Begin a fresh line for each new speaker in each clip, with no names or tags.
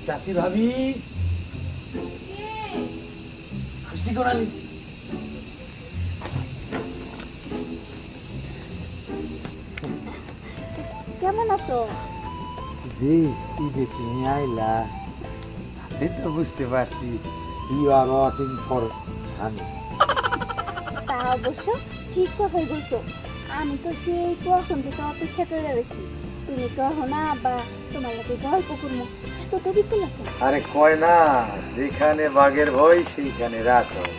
চাচি ভাবি খুশি করালি
কেমন আছো?
জি ঈদে তুমি আইলা আমি তো বুঝতে পারছি ইউ আর ওয়েটিং ফর আমি
তা অবশ্য ঠিক কথাই বলছো। আমি তো সেই কখন থেকে অপেক্ষা করে রয়েছি তুমি কहो না বা তোমার লোকে গল্প করবো এত দেরি করলে কেন?
আরে কয় না যেখানে বাঘের ভয় সেইখানে রাত হয়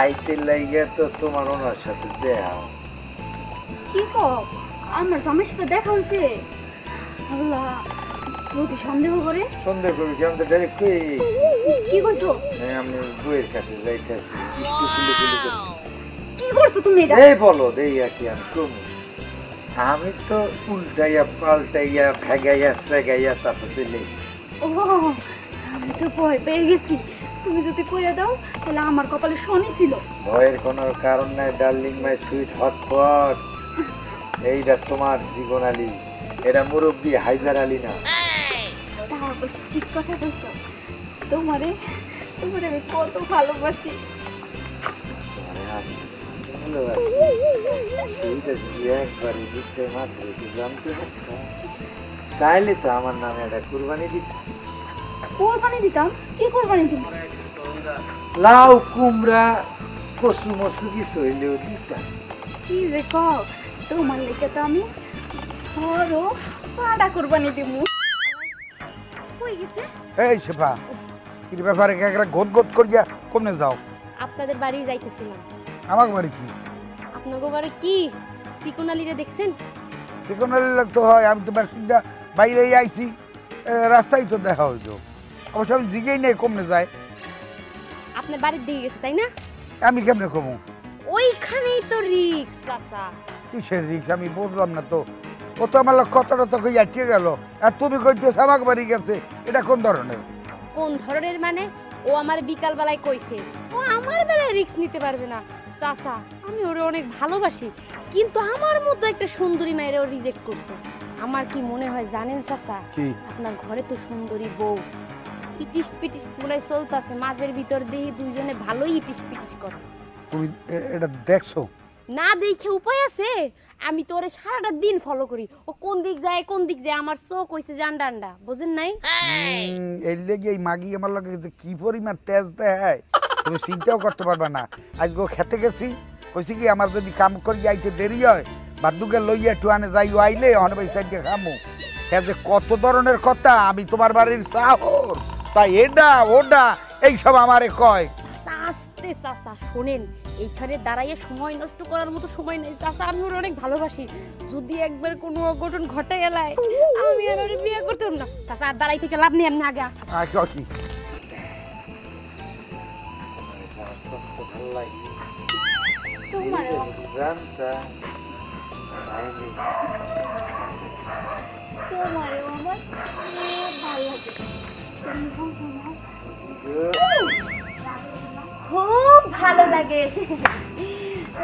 আইতে লাইগে তো তোমার ওনার সাথে দেখা
কি কো আমার জামাইর সাথে দেখা হয়েছে? আল্লাহ যদি সন্দেহ করে
সন্দেহ করি আমি তো ডাইরেক্ট কই
কি করছো?
আমি বইয়ের কাছে যাইতেছি
কি করছো তুমি এটা?
এই বলো দেই কি আমি কম আমি তো উল্টাইয়া পাল্টাইয়া ভেগাইয়া সেগাইয়া তারপর চলে এসেছি
ও আমি তো ভয় পেয়ে গেছি। তুমি যদি কইয়া দাও তাহলে আমার কপালে শনি ছিল।
ভয়ের কোনো কারণ নাই ডার্লিং মাই সুইট হটপট এইটা তোমার জীবন আলী এটা মুরব্বী হায়দার আলী না
তা অবশ্য ঠিক কথা বলছো। তোমারে তোমারে আমি কত ভালোবাসি।
তোমারে আমি ভালোবাসি সেইটা যদি একবারই দিতে মাত্র একটু জানতে পারতাম তাইলে তো আমার নামে একটা কুরবানি দিত
কোরবানি দিতাম? কি কোরবানি দিব?
লাউ কুমড়া কচু মচু কিছু হইলেও দিতাম
কি যে কও তোমার লেগে তো আমি বড় পাড়া কোরবানি দিব। কই গেছে?
এই শেফা কি ব্যাপারে একরা গোট গোট করিয়া কমনে যাও?
আপনাদের বাড়ি যাইতেছিলাম।
আমার বাড়ি কি
আপনাদের বাড়ি কি পিকুনালিরে দেখছেন?
সেকেন্ডারি লাগতে হয় আমি তো বাসিন্দা বাইরেই আইছি রাস্তায় তো দেখা হইতো অবশ্য আমি জিগেই নেই কমনে যায়
আপনার বাড়ির দিকে গেছে তাই না?
আমি কেমনে কমু?
ওইখানেই তো রিক্স চাচা।
কিসের রিক্স আমি বুঝলাম না তো ও তো আমার কতটা তো কই আটকে গেল আর তুমি কইতেছ আমার বাড়ি গেছে এটা কোন ধরনের?
কোন ধরনের মানে ও আমার বিকাল বেলায় কইছে ও আমার বেলায় রিক্স নিতে পারবে না। চাচা আমি ওরে অনেক ভালোবাসি কিন্তু আমার মতো একটা সুন্দরী মায়ের ও রিজেক্ট করছে। আমার কি মনে হয় জানেন চাচা?
কি
আপনার ঘরে তো সুন্দরী বউ ইটিস পিটিস মনে চলতেছে মাঝের ভিতর দেখি দুইজনে ভালোই ইটিস পিটিস করে।
তুমি এটা দেখছো?
না দেখে উপায় আছে? আমি তো ওরে সারাটা দিন ফলো করি ও কোন দিক যায় কোন দিক যায় আমার চোখ কইছে জান ডান্ডা বুঝেন নাই?
এর লেগে এই মাগি আমার লগে যে কি পরিমাণ তেজ দেয় তুমি চিন্তাও করতে পারবে না। আজকে খেতে গেছি কইছি কি আমার যদি কাম করি আইতে দেরি হয় বাদুকে লইয়া একটু আনে যাই আইলে অনেক সাইডে খামু হ্যাঁ যে কত ধরনের কথা আমি তোমার বাড়ির সাহর তাই এটা ওটা এইসব আমারে কয়।
আস্তে চাচা শোনেন এইখানে দাঁড়াইয়ে সময় নষ্ট করার মতো সময় নেই চাচা। আমি ওর অনেক ভালোবাসি যদি একবার কোনো অঘটন ঘটে গেলায় আমি আর ওরে বিয়ে করতাম না। চাচা আর দাঁড়াই থেকে লাভ নেই আপনি আগে
কি
ভালো লাগে
তোমার
জানতা
তোমার আমার ভালো লাগে। তুমি বুঝো না খুব ভালো লাগে।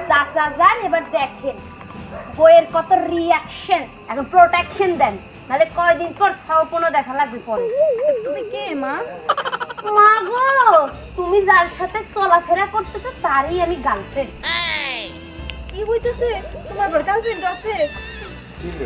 চাচা যান এবার দেখেন বইয়ের কত রিয়াকশন এখন প্রোটেকশন দেন নাহলে কয়দিন পর ছাওপনো দেখা লাগবে পরে। তুমি কে মা? মা গো তুমি যার সাথে চলাফেরা করতেছো তারই আমি গার্লফ্রেন্ড। কি হইতেছে? তোমার গার্লফ্রেন্ড আছে?
ছিল